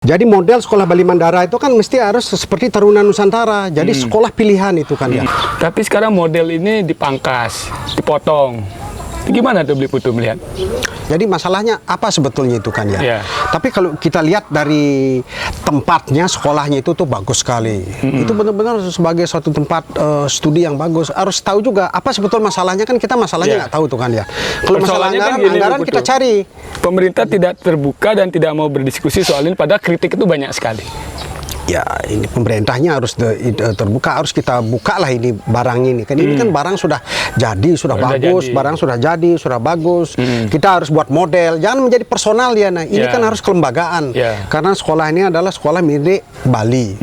Jadi model sekolah Bali Mandara itu kan mesti harus seperti Taruna Nusantara. Jadi sekolah pilihan itu kan ya. Tapi sekarang model ini dipangkas, dipotong. Gimana tuh Beli Putu melihat? Jadi masalahnya apa sebetulnya itu kan ya. Yeah. Tapi kalau kita lihat dari tempatnya, sekolahnya itu tuh bagus sekali. Itu benar-benar sebagai suatu tempat studi yang bagus. Harus tahu juga apa sebetulnya masalahnya, kan kita masalahnya nggak tahu tuh kan ya. Kalau masalah anggaran kita cari. Pemerintah tidak terbuka dan tidak mau berdiskusi soal ini, padahal kritik itu banyak sekali. Ya, ini pemerintahnya harus terbuka, harus kita buka lah ini barang ini. Kan ini kan barang sudah jadi, sudah bagus, barang sudah jadi, sudah bagus. Kita harus buat model, jangan menjadi personal ya. Nah, ini kan harus kelembagaan. Karena sekolah ini adalah sekolah milik Bali,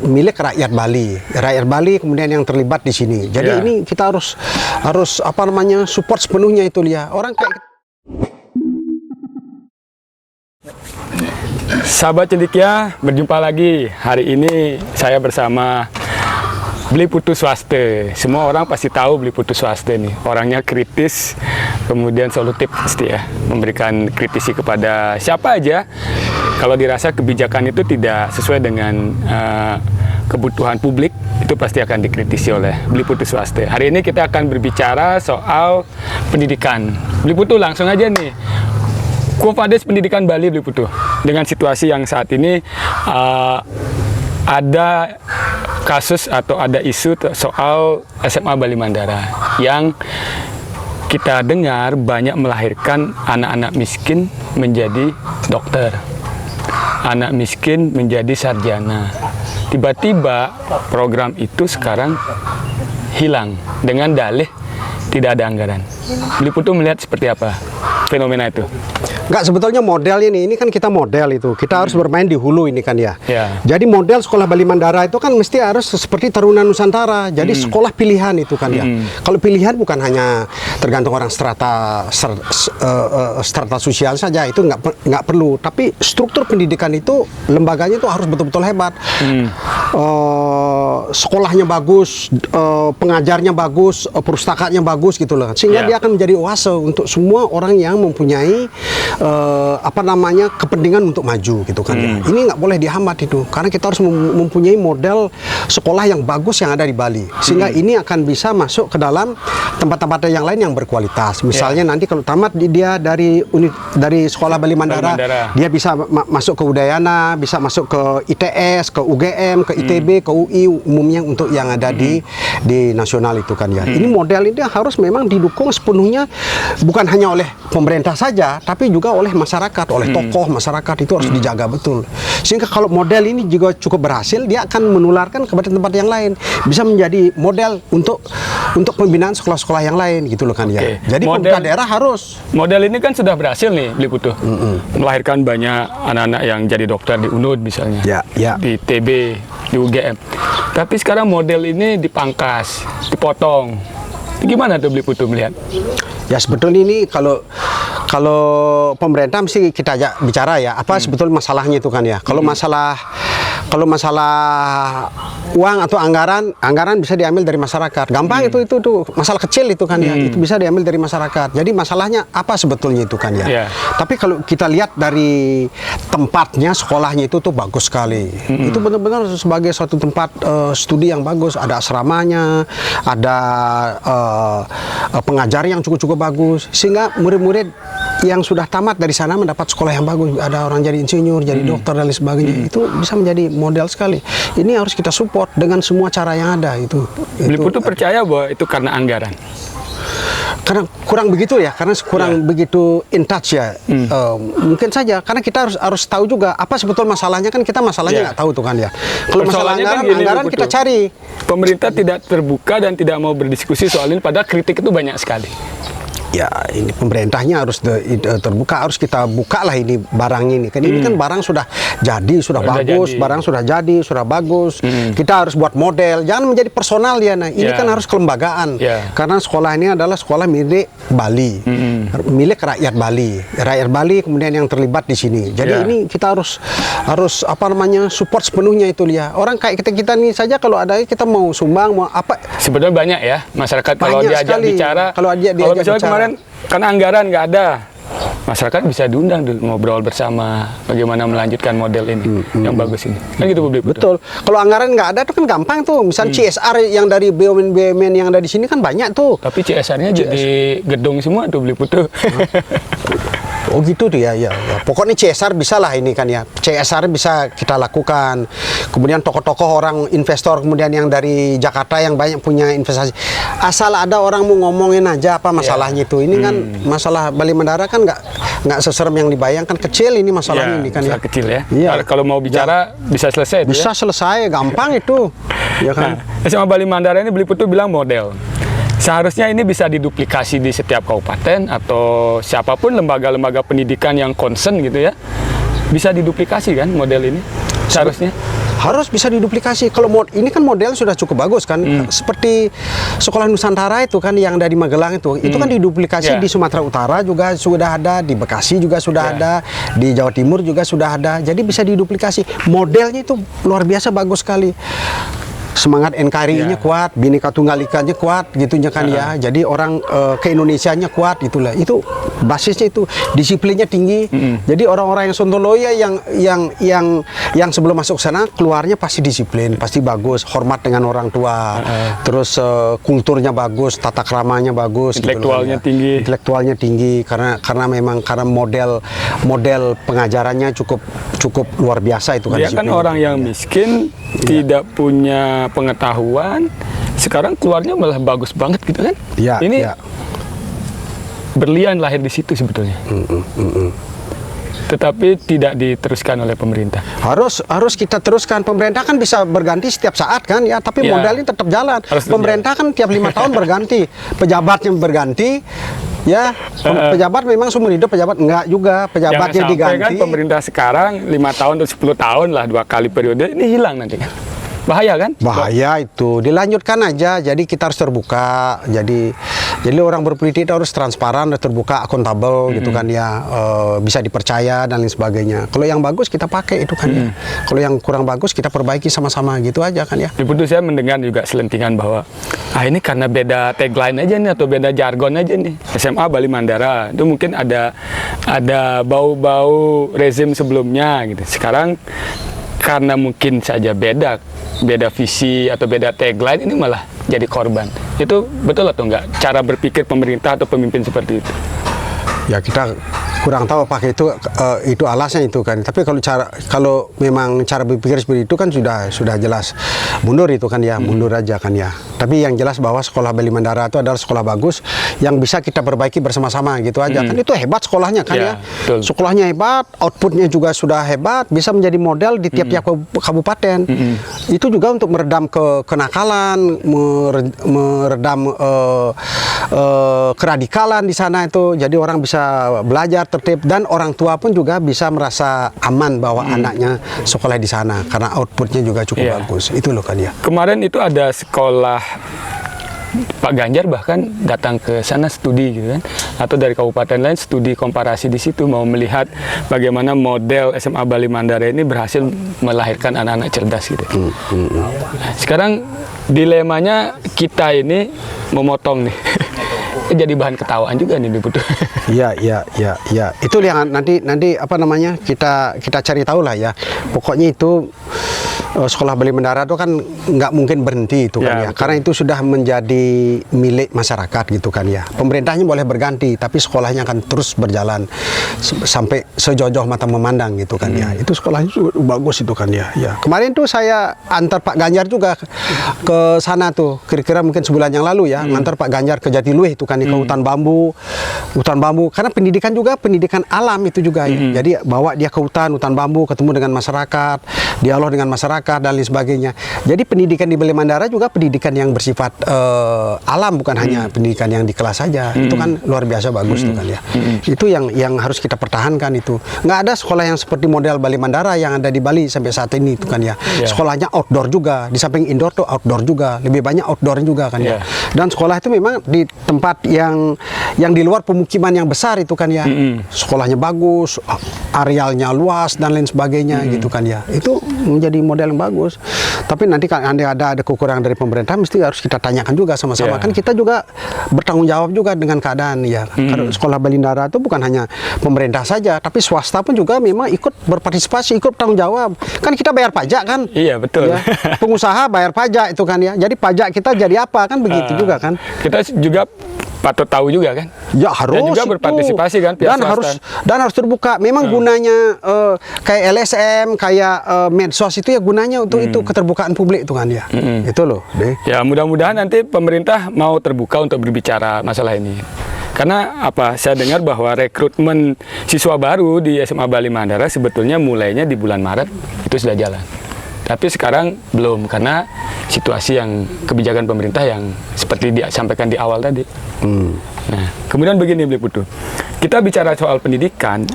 milik rakyat Bali. Rakyat Bali kemudian yang terlibat di sini. Jadi ini kita harus apa namanya, support sepenuhnya itu ya. Orang kayak Sahabat Cendekia, berjumpa lagi. Hari ini saya bersama Beli Putu Swaste. Semua orang pasti tahu Beli Putu Swaste nih. Orangnya kritis, kemudian solutif pasti ya. Memberikan kritisi kepada siapa aja. Kalau dirasa kebijakan itu tidak sesuai dengan kebutuhan publik, itu pasti akan dikritisi oleh Beli Putu Swaste. Hari ini kita akan berbicara soal pendidikan. Beli Putu, langsung aja nih. Quo Vadis pendidikan Bali, Beli Putu. Dengan situasi yang saat ini ada kasus atau ada isu soal SMA Bali Mandara yang kita dengar banyak melahirkan anak-anak miskin menjadi dokter, anak miskin menjadi sarjana. Tiba-tiba program itu sekarang hilang dengan dalih tidak ada anggaran. Beli Putu melihat seperti apa fenomena itu? Enggak, sebetulnya model ini kan kita model itu. Kita harus bermain di hulu ini kan ya. Jadi model sekolah Bali Mandara itu kan mesti harus seperti Taruna Nusantara. Jadi sekolah pilihan itu kan ya. Kalau pilihan bukan hanya tergantung orang strata sosial saja, itu nggak perlu. Tapi struktur pendidikan itu, lembaganya itu harus betul-betul hebat. Sekolahnya bagus, pengajarnya bagus, perpustakaannya bagus gitu loh. Sehingga dia akan menjadi oase untuk semua orang yang mempunyai apa namanya, kepentingan untuk maju gitu kan ya. Ini nggak boleh dihambat itu, karena kita harus mempunyai model sekolah yang bagus yang ada di Bali, sehingga ini akan bisa masuk ke dalam tempat-tempat yang lain yang berkualitas. Misalnya nanti kalau tamat dia dari sekolah Bali Mandara, dia bisa masuk ke Udayana, bisa masuk ke ITS, ke UGM, ke ITB, ke UI, umumnya untuk yang ada di nasional itu kan ya. Ini model ini harus memang didukung sepenuhnya, bukan hanya oleh pemerintah saja, tapi juga oleh masyarakat, oleh tokoh masyarakat. Itu harus dijaga betul. Sehingga kalau model ini juga cukup berhasil, dia akan menularkan kepada tempat yang lain, bisa menjadi model untuk pembinaan sekolah-sekolah yang lain gitu loh kan ya. Jadi pemerintah daerah harus. Model ini kan sudah berhasil nih, Beli Putu. Melahirkan banyak anak-anak yang jadi dokter di UNUD misalnya, di TB, di UGM. Tapi sekarang model ini dipangkas, dipotong. Gimana tuh Beli Putu melihat? Ya sebetulnya ini kalau pemerintah mesti kita ajak bicara ya, apa sebetulnya masalahnya itu kan ya. Kalau masalah uang atau anggaran bisa diambil dari masyarakat. Gampang itu masalah kecil itu kan ya. Itu bisa diambil dari masyarakat. Jadi masalahnya apa sebetulnya itu kan ya. Tapi kalau kita lihat dari tempatnya, sekolahnya itu tuh bagus sekali. Itu benar-benar sebagai suatu tempat studi yang bagus. Ada asramanya, ada pengajar yang cukup bagus, sehingga murid-murid yang sudah tamat dari sana mendapat sekolah yang bagus. Ada orang jadi insinyur, jadi dokter dan lain sebagainya. Itu bisa menjadi model sekali. Ini harus kita support dengan semua cara yang ada itu. Beli Putu percaya bahwa itu karena anggaran? Karena kurang begitu ya, karena kurang begitu in touch ya. Mungkin saja, karena kita harus tahu juga apa sebetulnya masalahnya, kan kita masalahnya nggak tahu tuh kan ya. Kalau masalah anggaran kita cari. Pemerintah tidak terbuka dan tidak mau berdiskusi soal ini, padahal kritik itu banyak sekali. Ya, ini pemerintahnya harus terbuka, harus kita buka lah ini barang ini. Kan ini kan barang sudah jadi, sudah bagus, barang sudah jadi, sudah bagus. Kita harus buat model, jangan menjadi personal ya. Nah, ini kan harus kelembagaan. Karena sekolah ini adalah sekolah milik Bali, milik rakyat Bali. Rakyat Bali kemudian yang terlibat di sini. Jadi ini kita harus apa namanya, support sepenuhnya itu ya. Orang kayak kita nih saja, kalau ada kita mau sumbang, mau apa. Sebetulnya banyak ya masyarakat kalau diajak bicara. Kalau misalnya kemarin karena anggaran nggak ada, masyarakat bisa diundang dulu ngobrol bersama bagaimana melanjutkan model ini yang bagus ini. Kan gitu Bu Bli Putu. Betul. Kalau anggaran nggak ada tuh kan gampang tuh. Misal CSR yang dari BUMN yang ada di sini kan banyak tuh. Tapi CSR-nya jadi gedung semua tuh Bli Putu. Oh gitu tuh ya. Pokoknya CSR bisa lah ini kan ya. CSR bisa kita lakukan. Kemudian tokoh-tokoh orang investor kemudian yang dari Jakarta yang banyak punya investasi. Asal ada orang mau ngomongin aja apa masalahnya itu. Ini kan masalah Bali Mandara kan nggak seserem yang dibayangkan, kecil ini masalahnya ini kan ya. Kecil ya. Iya. Kalau mau bicara bisa selesai. Bisa selesai, gampang itu. Ya kan. Nah, SMA Bali Mandara ini Bli Putu bilang model. Seharusnya ini bisa diduplikasi di setiap kabupaten atau siapapun lembaga-lembaga pendidikan yang concern gitu ya. Bisa diduplikasi kan model ini? Seharusnya. Harus bisa diduplikasi. Kalau ini kan model sudah cukup bagus kan. Seperti Sekolah Nusantara itu kan yang dari Magelang itu kan diduplikasi di Sumatera Utara juga sudah ada, di Bekasi juga sudah ada, di Jawa Timur juga sudah ada. Jadi bisa diduplikasi. Modelnya itu luar biasa bagus sekali. Semangat NKRI-nya kuat, Bhinneka Tunggal Ika-nya kuat gitunya kan ya. Jadi orang ke-Indonesianya kuat itulah. Itu basisnya itu, disiplinnya tinggi. Jadi orang-orang yang Sontoloyo yang sebelum masuk sana keluarnya pasti disiplin, pasti bagus, hormat dengan orang tua. Terus kulturnya bagus, tata keramanya bagus, intelektualnya gitu tinggi. Intelektualnya tinggi karena memang model pengajarannya cukup luar biasa itu kan. Dia kan orang yang miskin, tidak punya pengetahuan, sekarang keluarnya malah bagus banget gitu kan. Ini berlian lahir di situ sebetulnya. Tetapi tidak diteruskan oleh pemerintah. Harus kita teruskan. Pemerintah kan bisa berganti setiap saat kan ya, tapi modal ini tetap jalan. Pemerintah kan tiap 5 tahun berganti, pejabatnya berganti. Ya, pejabat memang seumur hidup, pejabat enggak juga, pejabatnya diganti. Kan pemerintah sekarang 5 tahun atau 10 tahun lah, 2 kali periode, ini hilang nanti kan. Bahaya kan? Bahaya itu. Dilanjutkan aja. Jadi kita harus terbuka. Jadi orang berpolitik itu harus transparan, terbuka, akuntabel gitu kan ya. Bisa dipercaya dan lain sebagainya. Kalau yang bagus kita pakai itu kan ya. Kalau yang kurang bagus kita perbaiki sama-sama gitu aja kan ya. Bli Putu, saya mendengar juga selentingan bahwa ini karena beda tagline aja nih atau beda jargon aja nih. SMA Bali Mandara itu mungkin ada bau-bau rezim sebelumnya gitu. Sekarang karena mungkin saja beda visi atau beda tagline, ini malah jadi korban. Itu betul atau enggak cara berpikir pemerintah atau pemimpin seperti itu? Ya kita kurang tahu apakah itu alasan itu kan. Tapi kalau memang cara berpikir seperti itu kan sudah jelas mundur itu kan ya, mundur aja kan ya. Tapi yang jelas bahwa Sekolah Bali Mandara itu adalah sekolah bagus yang bisa kita perbaiki bersama-sama gitu aja kan. Itu hebat sekolahnya kan ya. Betul. Sekolahnya hebat, outputnya juga sudah hebat, bisa menjadi model di tiap-tiap kabupaten. Itu juga untuk meredam kenakalan, meredam keradikalan di sana itu. Jadi orang bisa belajar tertib dan orang tua pun juga bisa merasa aman bahwa anaknya sekolah di sana karena outputnya juga cukup bagus. Itu loh kan ya. Kemarin itu ada sekolah Pak Ganjar bahkan datang ke sana studi gitu kan, atau dari kabupaten lain studi komparasi di situ, mau melihat bagaimana model SMA Bali Mandara ini berhasil melahirkan anak-anak cerdas gitu. Sekarang dilemanya kita ini memotong nih. Jadi bahan ketawaan juga nih Bli Putu. Iya. Itu yang nanti apa namanya kita cari tahu lah ya. Pokoknya itu Sekolah Bali Mandara itu kan nggak mungkin berhenti itu kan ya. Karena itu sudah menjadi milik masyarakat gitu kan ya. Pemerintahnya boleh berganti, tapi sekolahnya akan terus berjalan sampai sejauh mata memandang gitu kan ya. Itu sekolahnya bagus itu kan ya. Kemarin tuh saya antar Pak Ganjar juga ke sana tuh, kira-kira mungkin sebulan yang lalu ya, antar Pak Ganjar ke Jatiluwih itu kan ke hutan bambu. Karena pendidikan juga pendidikan alam itu juga ya. Jadi bawa dia ke hutan bambu, ketemu dengan masyarakat, dialog dengan masyarakat dan lain sebagainya. Jadi pendidikan di Bali Mandara juga pendidikan yang bersifat alam, bukan hanya pendidikan yang di kelas saja. Itu kan luar biasa bagus tuh kan ya. Itu yang harus kita pertahankan itu. Nggak ada sekolah yang seperti model Bali Mandara yang ada di Bali sampai saat ini itu kan ya. Sekolahnya outdoor juga, di samping indoor tuh outdoor juga, lebih banyak outdoor juga kan ya. Dan sekolah itu memang di tempat yang di luar pemukiman yang besar itu kan ya. Sekolahnya bagus, arealnya luas dan lain sebagainya gitu kan ya. Itu menjadi model paling bagus. Tapi nanti kalau ada kekurangan dari pemerintah, mesti harus kita tanyakan juga sama-sama. Kan kita juga bertanggung jawab juga dengan keadaan ya. Karena sekolah Balindara itu bukan hanya pemerintah saja, tapi swasta pun juga memang ikut berpartisipasi, ikut bertanggung jawab. Kan kita bayar pajak kan? Iya, betul. Ya. Pengusaha bayar pajak itu kan ya. Jadi pajak kita jadi apa kan begitu juga kan? Kita juga patut tahu juga kan? Ya harus. Dan juga berpartisipasi kan pihak swasta. Dan harus terbuka. Memang gunanya kayak LSM, kayak medsos itu ya gunanya untuk itu keterbukaan publik itu kan ya. Itu loh. Deh. Ya mudah-mudahan nanti pemerintah mau terbuka untuk berbicara masalah ini. Karena apa? Saya dengar bahwa rekrutmen siswa baru di SMA Bali Mandara sebetulnya mulainya di bulan Maret itu sudah jalan. Tapi sekarang belum karena situasi yang kebijakan pemerintah yang seperti disampaikan di awal tadi. Nah, kemudian begini Bli Putu, kita bicara soal pendidikan,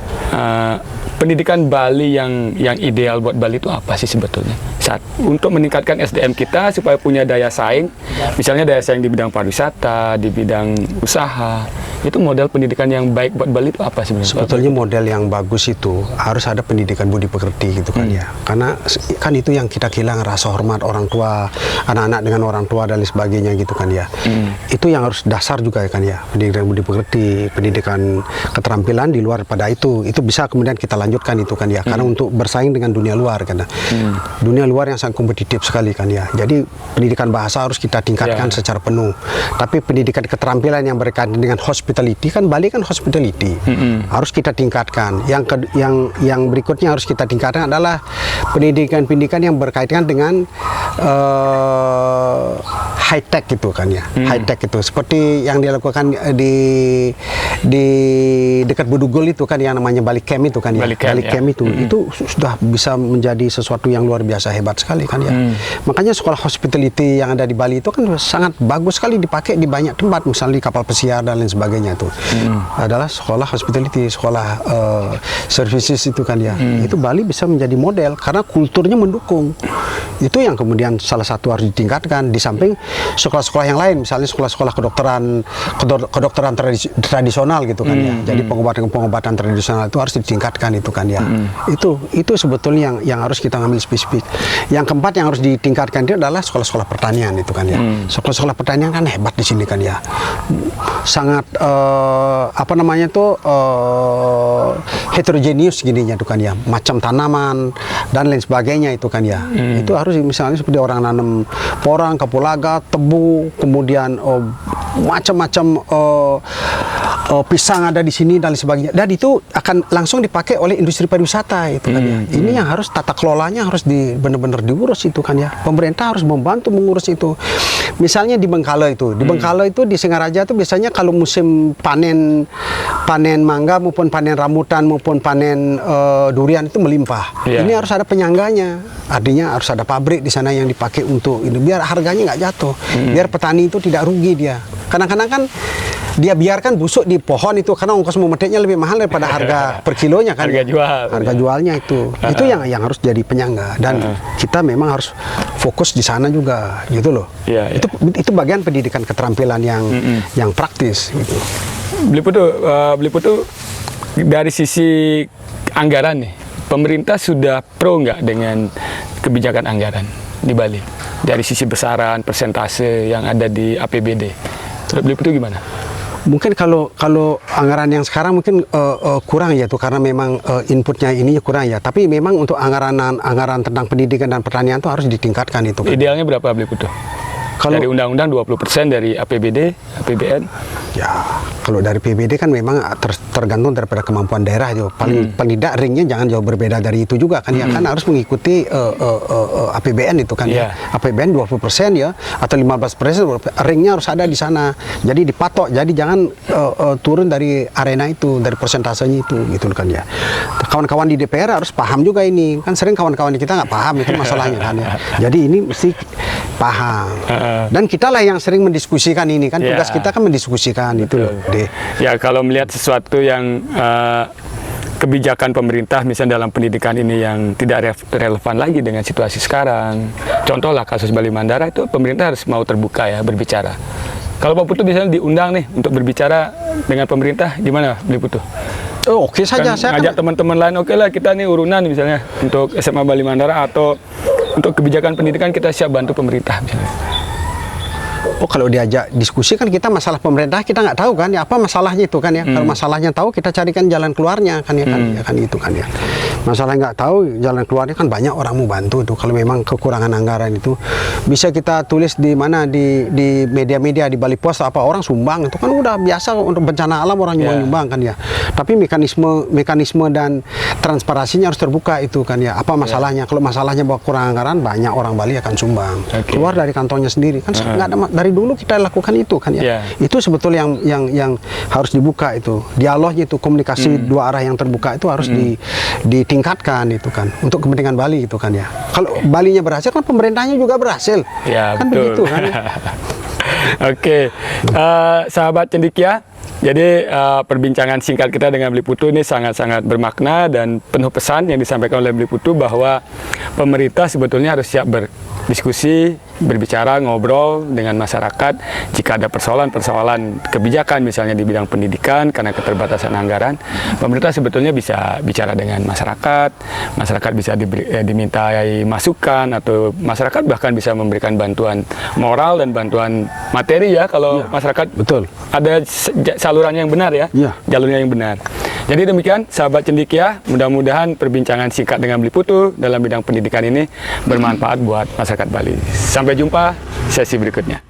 pendidikan Bali yang ideal buat Bali itu apa sih sebetulnya? Untuk meningkatkan SDM kita supaya punya daya saing, misalnya daya saing di bidang pariwisata, di bidang usaha, itu model pendidikan yang baik buat Bali itu apa sebenarnya? Sebetulnya model yang bagus itu harus ada pendidikan budi pekerti gitu kan ya. Karena kan itu yang kita kehilangan, rasa hormat orang tua, anak-anak dengan orang tua dan lain sebagainya gitu kan ya. Itu yang harus dasar juga ya kan ya. Pendidikan budi pekerti, pendidikan keterampilan di luar pada itu bisa kemudian kita lanjutkan itu kan ya. Karena untuk bersaing dengan dunia luar kan. Dunia luar yang sangat kompetitif sekali kan ya. Jadi pendidikan bahasa harus kita tingkatkan secara penuh. Tapi pendidikan keterampilan yang berkaitan dengan hospitality kan, Bali kan hospitality, harus kita tingkatkan. Yang berikutnya harus kita tingkatkan adalah pendidikan yang berkaitan dengan high tech gitu kan ya. High tech itu seperti yang dilakukan di dekat Budugul itu kan yang namanya Bali Camp itu kan ya. Bali Camp itu sudah bisa menjadi sesuatu yang luar biasa hebat sekali kan ya. Makanya sekolah hospitality yang ada di Bali itu kan sangat bagus sekali dipakai di banyak tempat, misalnya di kapal pesiar dan lain sebagainya itu. Adalah sekolah hospitality, sekolah services itu kan ya. Itu Bali bisa menjadi model karena kulturnya mendukung. Itu yang kemudian salah satu harus ditingkatkan di samping sekolah-sekolah yang lain, misalnya sekolah-sekolah kedokteran tradisional gitu kan ya. Jadi pengobatan tradisional itu harus ditingkatkan itu kan ya. Itu sebetulnya yang harus kita ambil spesifik. Yang keempat yang harus ditingkatkan itu adalah sekolah-sekolah pertanian itu kan ya. Sekolah-sekolah pertanian kan hebat di sini kan ya. Sangat heterogeneous gininya itu kan ya. Macam tanaman dan lain sebagainya itu kan ya. Itu harus misalnya seperti orang nanam porang, kapulaga, tebu, kemudian macam-macam pisang ada di sini dan lain sebagainya. Dan itu akan langsung dipakai oleh industri pariwisata itu kan ya. Ini yang harus tata kelolanya harus benar-benar diurus itu kan ya. Pemerintah harus membantu mengurus itu. Misalnya di Bengkala itu, di Singaraja itu biasanya kalau musim panen mangga maupun panen rambutan maupun panen durian itu melimpah. Ini harus ada penyangganya. Artinya harus ada pabrik di sana yang dipakai untuk ini biar harganya nggak jatuh. Biar petani itu tidak rugi dia. Kadang-kadang kan dia biarkan busuk di pohon itu karena ongkos memetiknya lebih mahal daripada harga per kilonya kan. Harga jualnya itu yang harus jadi penyangga dan kita memang harus fokus di sana juga gitu loh. Itu bagian pendidikan keterampilan yang praktis gitu. Bli Putu dari sisi anggaran nih, pemerintah sudah pro nggak dengan kebijakan anggaran di Bali dari sisi besaran persentase yang ada di APBD? Bli Putu gimana? Mungkin kalau anggaran yang sekarang mungkin kurang ya tuh karena memang inputnya ini kurang ya. Tapi memang untuk anggaran tentang pendidikan dan pertanian itu harus ditingkatkan itu kan. Idealnya berapa Bli Putu? Kalau dari undang-undang 20% dari APBD, APBN? Ya, kalau dari PBD kan memang tergantung daripada kemampuan daerah itu. Paling tidak ringnya jangan jauh berbeda dari itu juga kan ya. Kan harus mengikuti APBN itu kan ya. APBN 20% ya atau 15%, ringnya harus ada di sana. Jadi dipatok. Jadi jangan turun dari arena itu, dari persentasenya itu gitu kan ya. Kawan-kawan di DPR harus paham juga ini. Kan sering kawan-kawan kita nggak paham itu masalahnya kan ya. Jadi ini mesti paham. Dan kita lah yang sering mendiskusikan ini kan, tugas kita kan mendiskusikan itu loh. Ya kalau melihat sesuatu yang kebijakan pemerintah misalnya dalam pendidikan ini yang tidak relevan lagi dengan situasi sekarang, contoh lah kasus Bali Mandara itu pemerintah harus mau terbuka ya berbicara. Kalau Pak Putu misalnya diundang nih untuk berbicara dengan pemerintah, gimana Bli Putu? Oke saja, saya ngajak teman-teman lain, oke lah kita nih urunan misalnya untuk SMA Bali Mandara atau untuk kebijakan pendidikan kita siap bantu pemerintah misalnya. Oh, kalau diajak diskusi kan kita masalah pemerintah kita nggak tahu kan ya apa masalahnya itu kan ya. Kalau masalahnya tahu kita carikan jalan keluarnya kan ya kan, ya kan gitu kan ya. Masalah nggak tahu jalan keluarnya kan banyak orang mau bantu itu. Kalau memang kekurangan anggaran itu bisa kita tulis di mana di media-media di Bali Pos apa orang sumbang itu kan udah biasa untuk bencana alam orang nyumbang kan ya. Tapi mekanisme dan transparansinya harus terbuka itu kan ya. Apa masalahnya? Kalau masalahnya bahwa kurang anggaran banyak orang Bali akan sumbang. Keluar dari kantongnya sendiri kan nggak ada dari dulu kita lakukan itu kan ya. Itu sebetulnya yang harus dibuka itu. Dialognya itu komunikasi dua arah yang terbuka itu harus ditingkatkan itu kan untuk kepentingan Bali itu kan ya. Kalau Balinya berhasil kan pemerintahnya juga berhasil. Ya, kan betul. begitu kan. Oke. Sahabat Cendekia, jadi perbincangan singkat kita dengan Beli Putu ini sangat-sangat bermakna dan penuh pesan yang disampaikan oleh Beli Putu bahwa pemerintah sebetulnya harus siap berdiskusi, berbicara, ngobrol dengan masyarakat jika ada persoalan-persoalan kebijakan misalnya di bidang pendidikan karena keterbatasan anggaran. Pemerintah sebetulnya bisa bicara dengan masyarakat bisa dimintai masukan atau masyarakat bahkan bisa memberikan bantuan moral dan bantuan materi ya kalau masyarakat betul ada salurannya yang benar ya, jalurnya yang benar. Jadi demikian sahabat Cendekia, mudah-mudahan perbincangan singkat dengan Beli Putu dalam bidang pendidikan ini bermanfaat buat masyarakat Bali. Sampai jumpa sesi berikutnya.